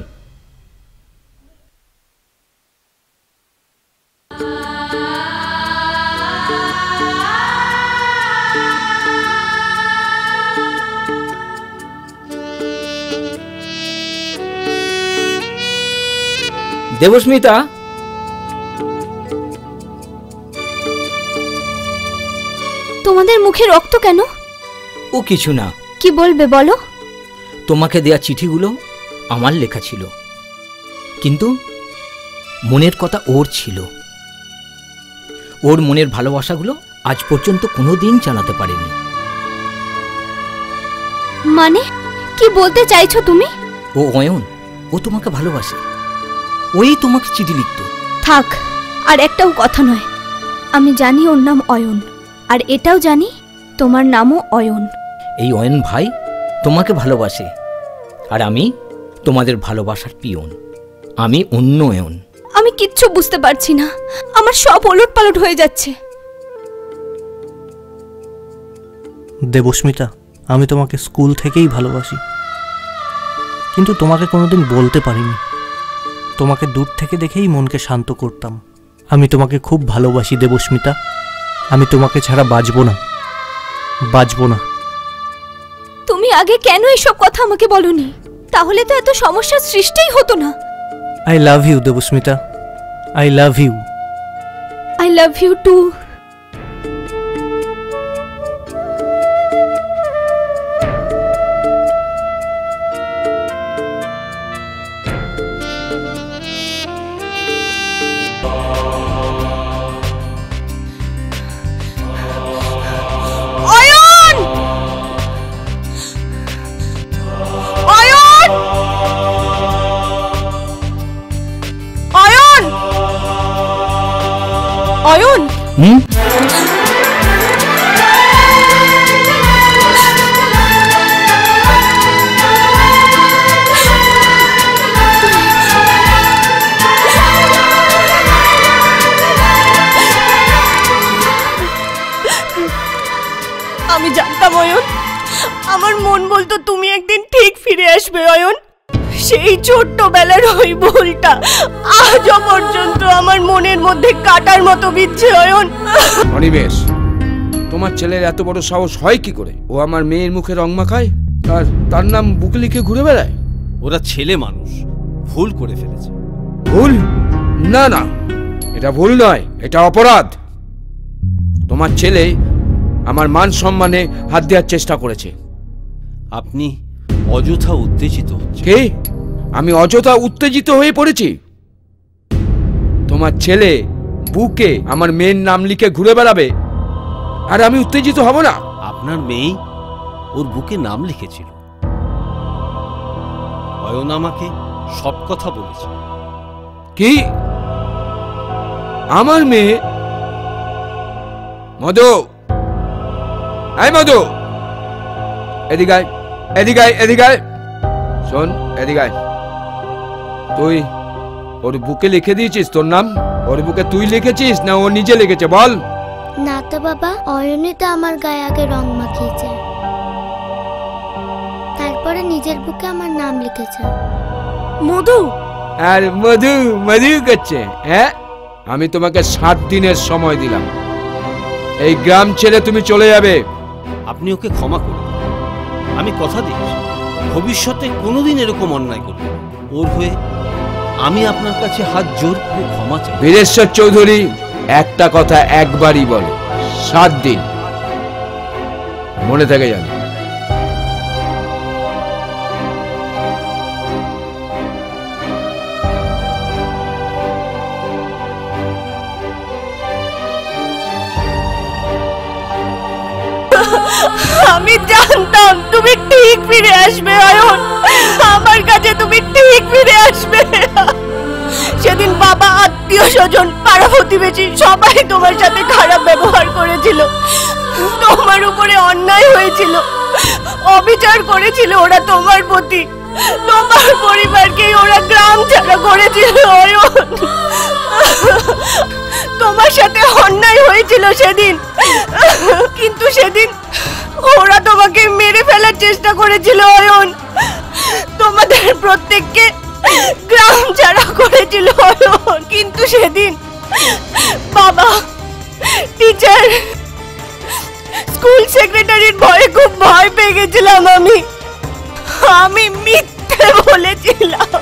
দেবস্মিতা, তোমাদের মুখে রক্ত কেন? ও কিছু না। কি বলবে বলো? তোমাকে দেয়া চিঠিগুলো আমার লেখা ছিল, কিন্তু মনের কথা ওর ছিল। ওর মনের ভালোবাসাগুলো আজ পর্যন্ত কোনোদিন জানাতে পারেনি। মানে কি বলতে চাইছো তুমি? ও অয়ন, ও তোমাকে ভালোবাসে। ওই তোমাকে চিঠি লিখত। থাক, আর একটাও কথা নয়। আমি জানি ওর নাম অয়ন, আর এটাও জানি তোমার নামও অয়ন। এই অয়ন ভাই তোমাকে ভালোবাসে, আর আমি তোমাদের ভালোবাসার পিয়ন। আমি অন্য অয়ন। আমি কিচ্ছু বুঝতে পারছি না, আমার সব ওলট পালট হয়ে যাচ্ছে। দেবস্মিতা, আমি তোমাকে স্কুল থেকেই ভালোবাসি, কিন্তু তোমাকে কোনোদিন বলতে পারিনি। তোমাকে দূর থেকে দেখেই মনকে শান্ত করতাম। আমি তোমাকে খুব ভালোবাসি দেবস্মিতা। আমি তোমাকে ছাড়া বাঁচবো না, বাঁচবো না। তুমি আগে কেন এসব কথা আমাকে বলনি? তাহলে তো এত সমস্যার সৃষ্টিই হতো না। I love you Debasmita, I love you. I love you too. Ayan, আমি জানতাম অয়ন, আমার মন বলতো তুমি একদিন ঠিক ফিরে আসবে অয়ন। সেই ছোট্টবেলার ওই ভুলটা আজও পর্যন্ত আমার মনের মধ্যে কাটার মতো বিচ্ছে অয়ন। অনিমেষ, তোমার ছেলের এত বড় সাহস হয় কি করে? ও আমার মেয়ের মুখে রং মাখায়, তার নাম বুকে লিখে ঘুরে বেড়ায়। ওরা ছেলে মানুষ, ভুল করে ফেলেছে। ভুল? না না, এটা ভুল নয়, এটা অপরাধ। তোমার ছেলে আমার মান সম্মানে হাত দেওয়ার চেষ্টা করেছে। আপনি অযথা উত্তেজিত হচ্ছেন। কে? আমি অযথা উত্তেজিত হয়ে পড়েছি? তোমার ছেলে বুকে আমার মেয়ের নাম লিখে ঘুরে বেড়াবে আর আমি উত্তেজিত হব না? আপনার মেয়ে ওর বুকে নাম লিখেছিল। অয়ন আমাকে সব কথা বলেছে। কি? আমার মেয়ে? মধু, এই মধু, এদিকে আয়, এদিকে আয়, এদিকে আয়। শোন, এদিকে আয়। তুই ওর বুকে লিখে দিয়েছিস তোর নাম? ওর বুকে তুই লিখেছিস না ও নিজে লিখেছে? বল। না তো বাবা, অয়নই তো আমার গায়ে আগে রং মাখিয়েছে, তারপরে নিজের বুকে আমার নাম লিখেছে। মধু আর মধু মধু করছে। হ্যাঁ, আমি তোমাকে 7 দিনের সময় দিলাম, এই গ্রাম ছেড়ে তুমি চলে যাবে। আপনি ওকে ক্ষমা করুন, আমি কথা দিচ্ছি ভবিষ্যতে কোনোদিন এরকম অন্যায় করব না। ওর হয়ে আমি আপনার কাছে হাত জোর করে ক্ষমা চাই। বীরেশ্বর চৌধুরী একটা কথা একবারই বলে, 7 দিন, মনে থাকে জানো। আমি জানতাম তুমি ঠিক ফিরে আসবে অয়ন, আমার কাছে তুমি ঠিক ফিরে আসবে। সেদিন বাবা, আত্মীয় স্বজন, পাড়া প্রতিবেশী সবাই তোমার সাথে খারাপ ব্যবহার করেছিল, তোমার উপরে অন্যায় হয়েছিল, অবিচার করেছিল ওরা তোমার প্রতি, তোমার পরিবারকেই ওরা গ্রাম ছাড়া করেছিল অয়ন। তোমার সাথে অন্যায় হয়েছিল সেদিন, কিন্তু সেদিন ওরা তোমাকে মেরে ফেলার চেষ্টা করেছিল অয়ন, তোমাদের প্রত্যেককে গ্রাম ছাড়া করেছিল অয়ন। কিন্তু সেদিন বাবা, টিচার, স্কুল সেক্রেটারির ভয়ে খুব ভয় পেয়ে গেছিলাম আমি মিথ্যে বলেছিলাম।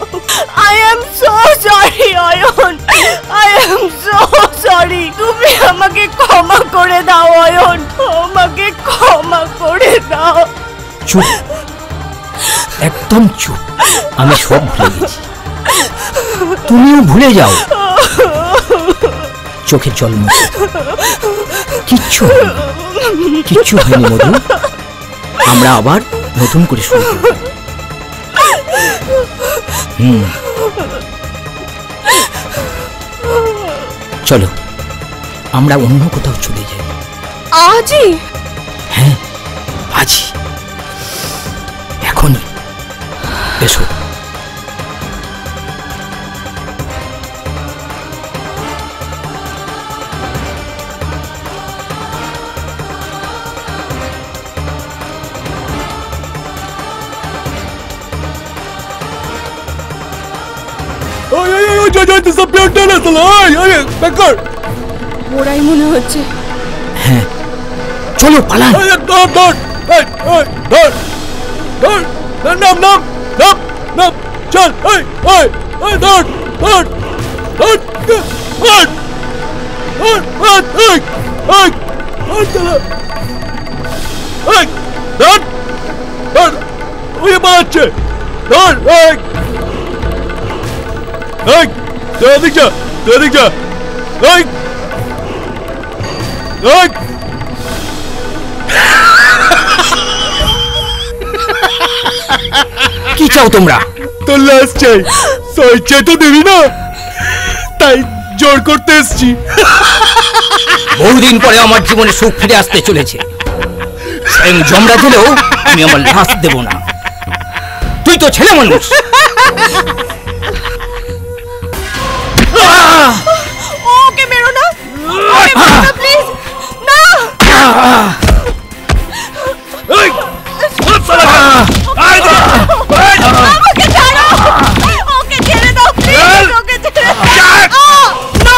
I am so sorry Ayan, I am so sorry. তুমি আমাকে ক্ষমা করে দাও অয়ন, আমাকে ক্ষমা করে দাও। চুপ, একদম চুপ। আমি সব ভুলে গেছি, তুমিও ভুলে যাও। চোখে জল মুছে, কিচ্ছু হয়নি, কিচ্ছু হয়নি মধু। আমরা আবার নতুন করে শুরু করব। চলো আমরা অন্য কোথাও চলে যাই। আজই? হ্যাঁ, আজই, এখনই। এসো। ওরাই মনে হচ্ছে। হ্যাঁ, চলো পালান। চল, পালাচ্ছে। কি চাও তোমরা? তোর লাশ চাই। সইছে তো দিবি না, তাই জোর করতে এসছি। বহুদিন পরে আমার জীবনে সুখ ফিরে আসতে চলেছে। স্বয়ং জমরা দিলেও আমি আমার লাশ দেব না। তুই তো ছেলে মানুষ। ওকে মেরো না, ওকে মেরো না প্লিজ, না। আমাকে ছাড়ো, ওকে ছেড়ে দাও প্লিজ, ওকে ছেড়ে দাও। না।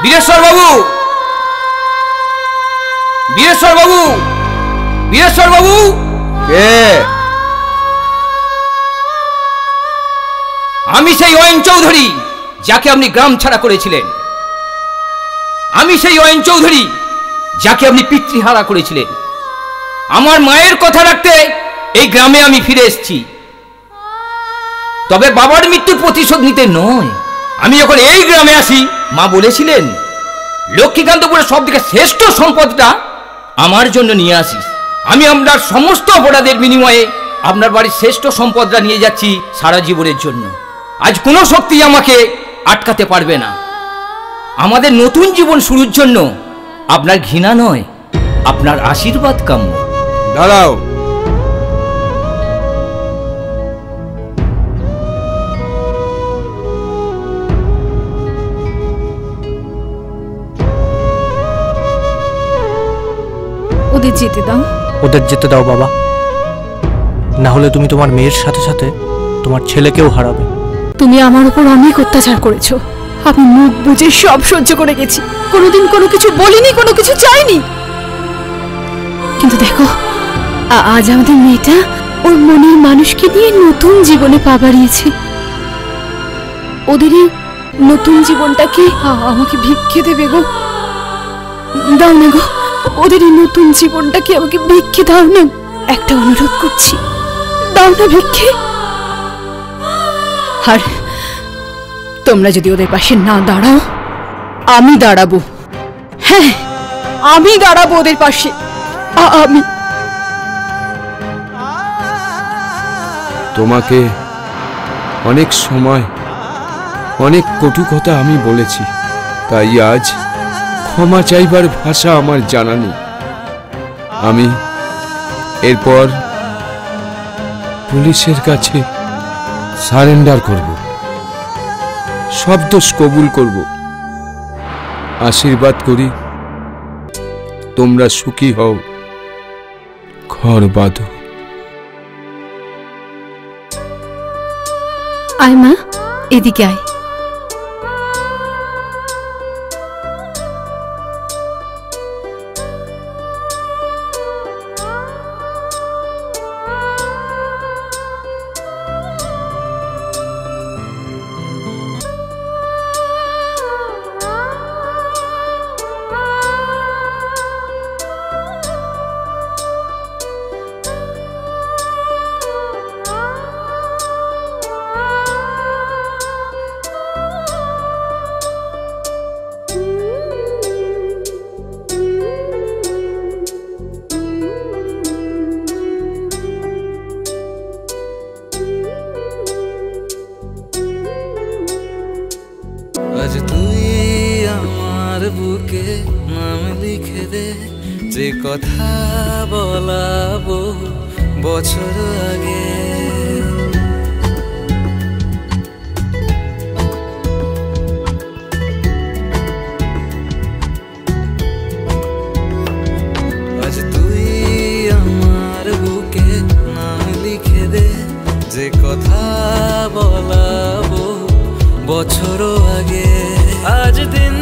বীরেশ্বর বাবু, বীরেশ্বর বাবু, বীরেশ্বর বাবু। কে? আমি সেই অয়ন চৌধুরী যাকে আপনি গ্রাম ছাড়া করেছিলেন। আমি সেই অয়ন চৌধুরী যাকে আপনি পিতৃহারা করেছিলেন। আমার মায়ের কথা রাখতে এই গ্রামে আমি ফিরে এসেছি, তবে বাবার মৃত্যুর প্রতিশোধ নিতে নয়। আমি যখন এই গ্রামে আসি, মা বলেছিলেন লক্ষ্মীকান্তপুরের সব থেকে শ্রেষ্ঠ সম্পদটা আমার জন্য নিয়ে আসিস। আমি আপনার সমস্ত অপরাধের বিনিময়ে আপনার বাড়ির শ্রেষ্ঠ সম্পদটা নিয়ে যাচ্ছি সারা জীবনের জন্য। আজ কোনো শক্তি আমাকে আটকাতে পারবে না। আমাদের নতুন জীবন শুরুর জন্য আপনার ঘৃণা নয়, আপনার আশীর্বাদ কাম্য। দাঁড়াও, ওদের যেতে দাও। ওদের যেতে দাও বাবা, না হলে তুমি তোমার মেয়ের সাথে সাথে তোমার ছেলেকেও হারাবে। তুমি আমার উপর অনেক অত্যাচার করেছো, আমি মুখ বুজে সব সহ্য করে গেছি। কোনোদিন কোনো কিছু বলিনি, কোনো কিছু চাইনি। কিন্তু দেখো, আজ আমাদের মেয়েটা ওর মনের মানুষকে নিয়ে নতুন জীবনে পা বাড়িয়েছে। ওদেরই নতুন জীবনটাকে আমাকে ভিক্ষে দেবে গো। দাও না গো, ওদের এই নতুন জীবনটাকে আমাকে ভিক্ষে দাও না। একটা অনুরোধ করছি, দাও না ভিক্ষে। আর তোমরা যদি ওদের পাশে না দাঁড়াও, আমি দাঁড়াবো। হ্যাঁ, আমি দাঁড়াবো ওদের পাশে। আমি তোমাকে অনেক সময় অনেক কটু কথা আমি বলেছি, তাই আজ ক্ষমা চাইবার ভাষা আমার জানা নেই। আমি এরপর পুলিশের কাছে সারেন্ডার করব, সব দোষ কবুল করব। আশীর্বাদ করি তোমরা সুখী হও, ঘর বাঁধো। আয় মা, এদিকে আয়। আজ তুই আমার বুকে নাম লিখে দে, যে কথা বলাবো বছর আগে। আজ তুই আমার বুকে নাম লিখে দে, যে কথা বলাবো বছর আগে। আজ দিন